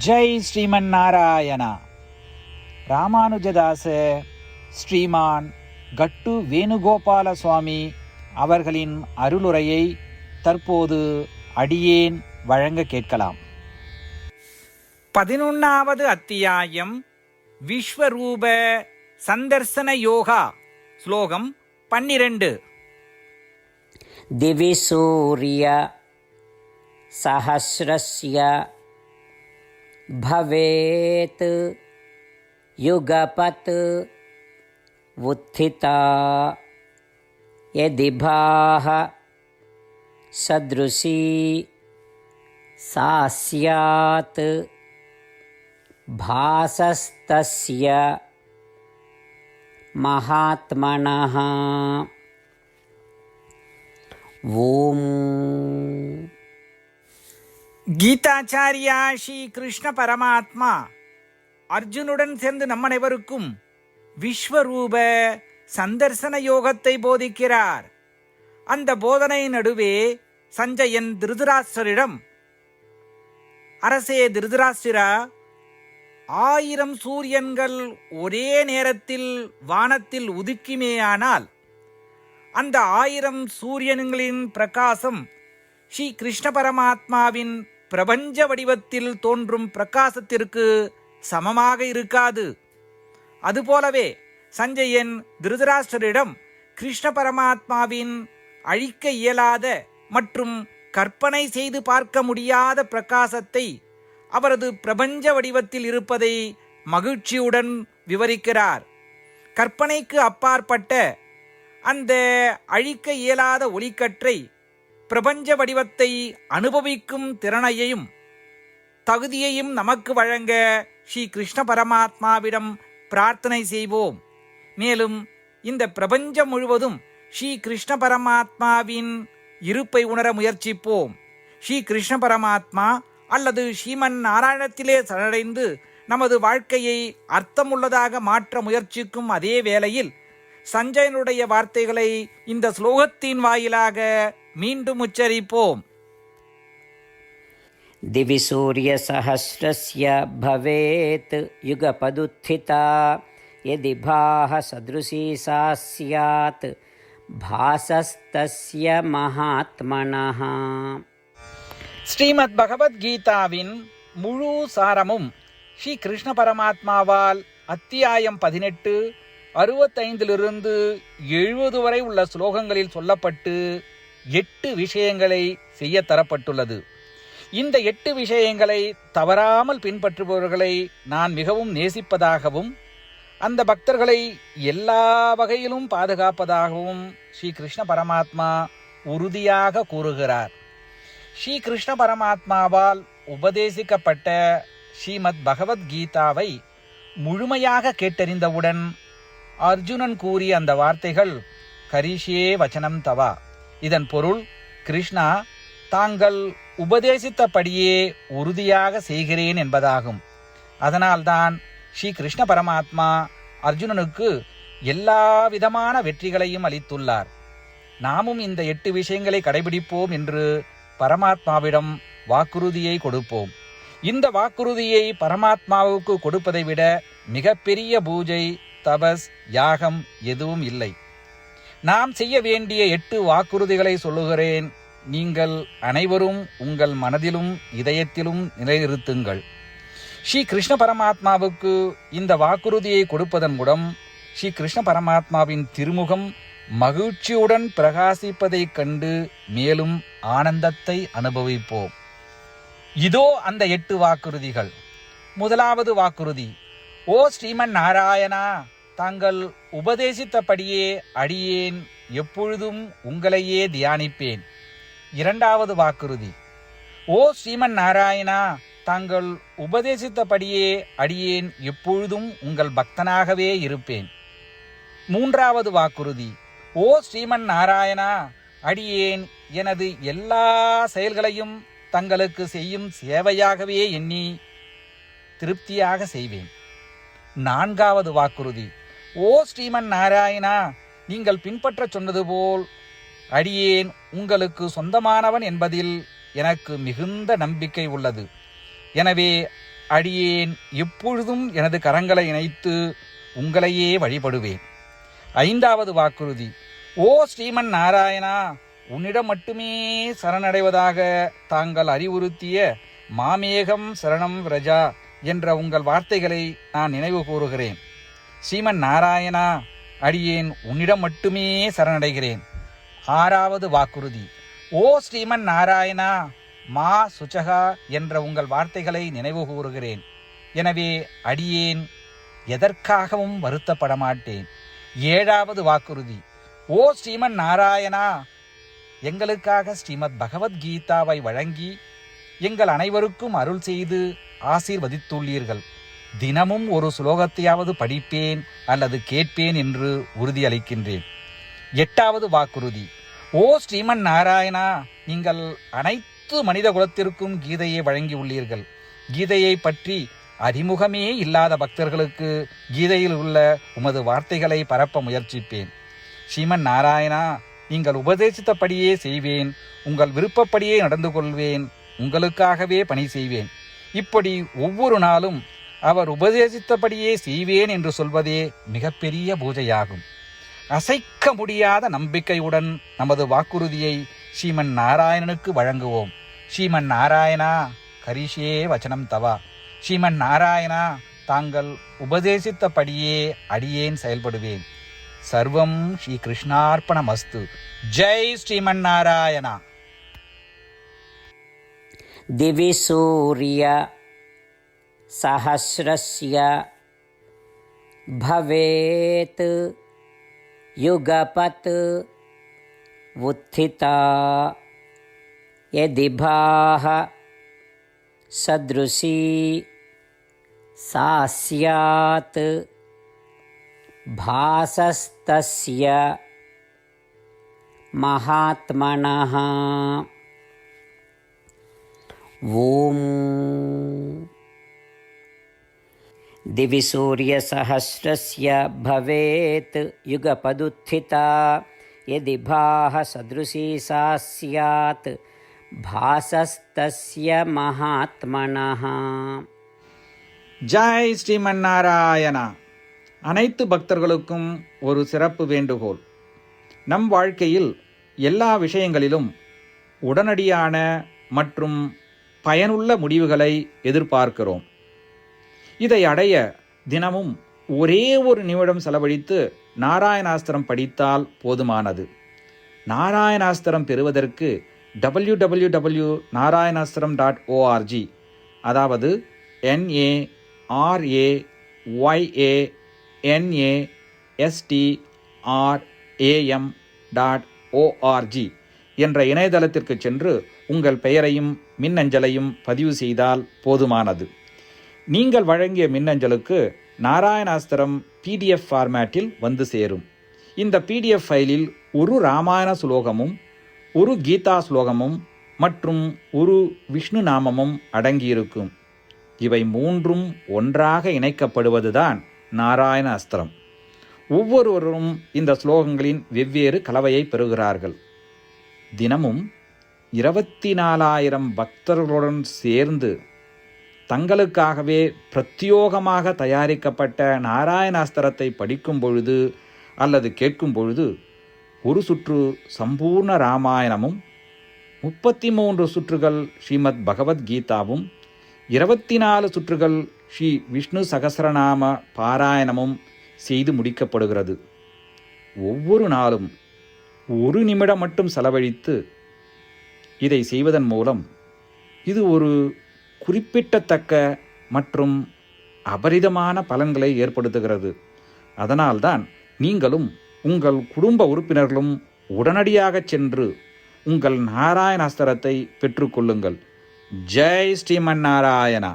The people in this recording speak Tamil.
ஜெய் ஸ்ரீமன் நாராயணா. ராமானுஜதாச ஸ்ரீமான் கட்டு வேணுகோபால சுவாமி அவர்களின் அருளுரையை தற்போது அடியேன் வழங்க கேட்கலாம். 11வது அத்தியாயம் விஸ்வரூப சந்தர்சன யோகா. ஸ்லோகம் 12. திவி சூரிய சஹஸ்ரஸ்ய பவேத் யுகபத் உத்திதா யதிபாஹ சத்ருஷி சா ஸ்யாத் பாசஸ்தஸ்ய மகாத்மனஹ. ஓம். கீதாச்சாரியா ஸ்ரீ கிருஷ்ண பரமாத்மா அர்ஜுனுடன் சேர்ந்து நம் அனைவருக்கும் விஸ்வரூப சந்தர்சன யோகத்தை போதிக்கிறார். அந்த போதனை நடுவே சஞ்சயன் திருதராஷ்டிரரிடம், அரசே திருதராஷ்டிரா, 1000 சூரியன்கள் ஒரே நேரத்தில் வானத்தில் உதிக்குமேயானால் அந்த 1000 சூரியன்களின் பிரகாசம் ஸ்ரீ கிருஷ்ண பரமாத்மாவின் பிரபஞ்ச வடிவத்தில் தோன்றும் பிரகாசத்திற்கு சமமாக இருக்காது. அதுபோலவே சஞ்சயன் திருதராஷ்டிரரிடம் கிருஷ்ண பரமாத்மாவின் அழிக்க இயலாத மற்றும் கற்பனை செய்து பார்க்க முடியாத பிரகாசத்தை அவரது பிரபஞ்ச வடிவத்தில் இருப்பதை மகிழ்ச்சியுடன் விவரிக்கிறார். கற்பனைக்கு அப்பாற்பட்ட அந்த அழிக்க இயலாத ஒளிக்கற்றை பிரபஞ்ச வடிவத்தை அனுபவிக்கும் திறனையும் தகுதியையும் நமக்கு வழங்க ஸ்ரீ கிருஷ்ண பரமாத்மாவிடம் பிரார்த்தனை செய்வோம். மேலும் இந்த பிரபஞ்சம் முழுவதும் ஸ்ரீ கிருஷ்ண பரமாத்மாவின் இருப்பை உணர முயற்சிப்போம். ஸ்ரீ கிருஷ்ண பரமாத்மா அல்லது ஸ்ரீமன் நாராயணத்திலே சரணடைந்து நமது வாழ்க்கையை அர்த்தமுள்ளதாக மாற்ற முயற்சிக்கும் அதே வேளையில் சஞ்சயனுடைய வார்த்தைகளை இந்த ஸ்லோகத்தின் வாயிலாக மீண்டும் உச்சரிப்போம். திவி சூரிய சஹஸ்ரஸ்ய பவேத் யுகபதுத்திதா யதிபாஹ சத்ருஷி சா ஸ்யாத் பாசஸ்தஸ்ய மகாத்மனஹ. ஸ்ரீமத் பகவத்கீதாவின் முழு சாரமும் ஸ்ரீ கிருஷ்ண பரமாத்மாவால் அத்தியாயம் 18 65 70 வரை உள்ள ஸ்லோகங்களில் சொல்லப்பட்டு 8 விஷயங்களை செய்ய தரப்பட்டுள்ளது. இந்த 8 விஷயங்களை தவறாமல் பின்பற்றுபவர்களை நான் மிகவும் நேசிப்பதாகவும் அந்த பக்தர்களை எல்லா வகையிலும் பாதுகாப்பதாகவும் ஸ்ரீ கிருஷ்ண பரமாத்மா உறுதியாக கூறுகிறார். ஸ்ரீ கிருஷ்ண பரமாத்மாவால் உபதேசிக்கப்பட்ட ஸ்ரீமத் பகவத்கீதாவை முழுமையாக கேட்டறிந்தவுடன் அர்ஜுனன் கூறிய அந்த வார்த்தைகள் கரிஷ்யே வச்சனம் தவா. இதன் பொருள், கிருஷ்ணா, தாங்கள் உபதேசித்தபடியே உறுதியாக செய்கிறேன் என்பதாகும். அதனால்தான் ஸ்ரீ கிருஷ்ண பரமாத்மா அர்ஜுனனுக்கு எல்லா விதமான வெற்றிகளையும் அளித்துள்ளார். நாமும் இந்த 8 விஷயங்களை கடைபிடிப்போம் என்று பரமாத்மாவிடம் வாக்குறுதியை கொடுப்போம். இந்த வாக்குறுதியை பரமாத்மாவுக்கு கொடுப்பதை விட மிகப்பெரிய பூஜை, தபஸ், யாகம் எதுவும் இல்லை. நாம் செய்ய வேண்டிய 8 வாக்குறுதிகளை சொல்லுகிறேன். நீங்கள் அனைவரும் உங்கள் மனதிலும் இதயத்திலும் நிலைநிறுத்துங்கள். ஸ்ரீ கிருஷ்ண பரமாத்மாவுக்கு இந்த வாக்குறுதியை கொடுப்பதன் மூலம் ஸ்ரீ கிருஷ்ண பரமாத்மாவின் திருமுகம் மகிழ்ச்சியுடன் பிரகாசிப்பதைக் கண்டு மேலும் ஆனந்தத்தை அனுபவிப்போம். இதோ அந்த 8 வாக்குறுதிகள். முதலாவது வாக்குறுதி: ஓ ஸ்ரீமன் நாராயணா, தாங்கள் உபதேசித்தபடியே அடியேன் எப்பொழுதும் உங்களையே தியானிப்பேன். இரண்டாவது வாக்குறுதி: ஓ ஸ்ரீமன் நாராயணா, தாங்கள் உபதேசித்தபடியே அடியேன் எப்பொழுதும் உங்கள் பக்தனாகவே இருப்பேன். மூன்றாவது வாக்குறுதி: ஓ ஸ்ரீமன் நாராயணா, அடியேன் எனது எல்லா செயல்களையும் தங்களுக்கு செய்யும் சேவையாகவே எண்ணி திருப்தியாக செய்வேன். நான்காவது வாக்குறுதி: ஓ ஸ்ரீமன் நாராயணா, நீங்கள் பின்பற்ற சொன்னது போல் அடியேன் உங்களுக்கு சொந்தமானவன் என்பதில் எனக்கு மிகுந்த நம்பிக்கை உள்ளது. எனவே அடியேன் எப்பொழுதும் எனது கரங்களை இணைத்து உங்களையே வழிபடுவேன். 5வது வாக்குறுதி. ஓ ஸ்ரீமன் நாராயணா, உன்னிடம் மட்டுமே சரணடைவதாக தாங்கள் அறிவுறுத்திய மாமேகம் சரணம் விரஜா என்ற உங்கள் வார்த்தைகளை நான் நினைவு கூறுகிறேன். ஸ்ரீமன் நாராயணா, அடியேன் உன்னிடம் மட்டுமே சரணடைகிறேன். 6வது வாக்குறுதி. ஓ ஸ்ரீமன் நாராயணா, மா சுச்சகா என்ற உங்கள் வார்த்தைகளை நினைவு கூறுகிறேன். எனவே அடியேன் எதற்காகவும் வருத்தப்பட மாட்டேன். 7வது வாக்குறுதி. ஓ ஸ்ரீமன் நாராயணா, எங்களுக்காக ஸ்ரீமத் பகவத்கீதாவை வழங்கி எங்கள் அனைவருக்கும் அருள் செய்து ஆசீர்வதித்துள்ளீர்கள். தினமும் ஒரு ஸ்லோகத்தையாவது படிப்பேன் அல்லது கேட்பேன் என்று உறுதியளிக்கின்றேன். 8வது வாக்குறுதி. ஓ ஸ்ரீமன் நாராயணா, நீங்கள் அனைத்து மனித குலத்திற்கும் கீதையை வழங்கியுள்ளீர்கள். கீதையை பற்றி அறிமுகமே இல்லாத பக்தர்களுக்கு கீதையில் உள்ள உமது வார்த்தைகளை பரப்ப முயற்சிப்பேன். ஸ்ரீமன் நாராயணா, நீங்கள் உபதேசித்தபடியே செய்வேன். உங்கள் விருப்பப்படியே நடந்து கொள்வேன். உங்களுக்காகவே பணி செய்வேன். இப்படி ஒவ்வொரு நாளும் அவர் உபதேசித்தபடியே செய்வேன் என்று சொல்வதே மிகப்பெரிய பூஜையாகும். அசைக்க முடியாத நம்பிக்கையுடன் நமது வாக்குறுதியை ஸ்ரீமன் நாராயணனுக்கு வழங்குவோம். ஸ்ரீமன் நாராயணா, கரிஷே வச்சனம் தவா. ஸ்ரீமன் நாராயணா, தாங்கள் உபதேசித்தபடியே அடியேன் செயல்படுவேன். சர்வம் ஸ்ரீ கிருஷ்ணார்ப்பணமஸ்து. ஜெய் ஸ்ரீமன் நாராயணா. दिवि सूर्य सहस्रस्य भवेत् युगपत् उत्थिता यदि भाः सदृशी सा स्यात् भासस्तस्य महात्मनः. ஓம். दिवि सूर्यसहस्रस्य भवेत् युगपदुत्थिता यदि भाः सदृशी सा स्यात् भासस्तस्य महात्मनः. ஜெய் ஸ்ரீமன் நாராயணா. அனைத்து பக்தர்களுக்கும் ஒரு சிறப்பு வேண்டுகோள். நம் வாழ்க்கையில் எல்லா விஷயங்களிலும் உடனடியான மற்றும் பயனுள்ள முடிவுகளை எதிர்பார்க்கிறோம். இதை அடைய தினமும் ஒரே ஒரு நிமிடம் செலவழித்து நாராயணாஸ்திரம் படித்தால் போதுமானது. நாராயணாஸ்திரம் பெறுவதற்கு www.narayanaastram.org, அதாவது NARAYANASTRAM.org என்ற இணையதளத்திற்கு சென்று உங்கள் பெயரையும் மின்னஞ்சலையும் பதிவு செய்தால் போதுமானது. நீங்கள் வழங்கிய மின்னஞ்சலுக்கு நாராயணாஸ்திரம் PDF ஃபார்மேட்டில் வந்து சேரும். இந்த PDF ஃபைலில் ஒரு ராமாயண ஸ்லோகமும் ஒரு கீதா ஸ்லோகமும் மற்றும் ஒரு விஷ்ணு நாமமும் அடங்கியிருக்கும். இவை மூன்றும் ஒன்றாக இணைக்கப்படுவதுதான் நாராயண அஸ்திரம். ஒவ்வொருவரும் இந்த ஸ்லோகங்களின் வெவ்வேறு கலவையை பெறுகிறார்கள். தினமும் 24,000 பக்தர்களுடன் சேர்ந்து தங்களுக்காகவே பிரத்யோகமாக தயாரிக்கப்பட்ட நாராயணாஸ்திரத்தை படிக்கும் பொழுது அல்லது கேட்கும் பொழுது ஒரு சுற்று சம்பூர்ண ராமாயணமும் 33 சுற்றுகள் ஸ்ரீமத் பகவத்கீதாவும் 24 சுற்றுகள் ஸ்ரீ விஷ்ணு சகஸ்ரநாம பாராயணமும் செய்து முடிக்கப்படுகிறது. ஒவ்வொரு நாளும் ஒரு நிமிடம் மட்டும் செலவழித்து இதை செய்வதன் மூலம் இது ஒரு குறிப்பிடத்தக்க மற்றும் அபரிதமான பலன்களை ஏற்படுத்துகிறது. அதனால்தான் நீங்களும் உங்கள் குடும்ப உறுப்பினர்களும் உடனடியாக சென்று உங்கள் நாராயணாஸ்திரத்தை பெற்றுக்கொள்ளுங்கள். ஜெய் ஸ்ரீமன் நாராயணா.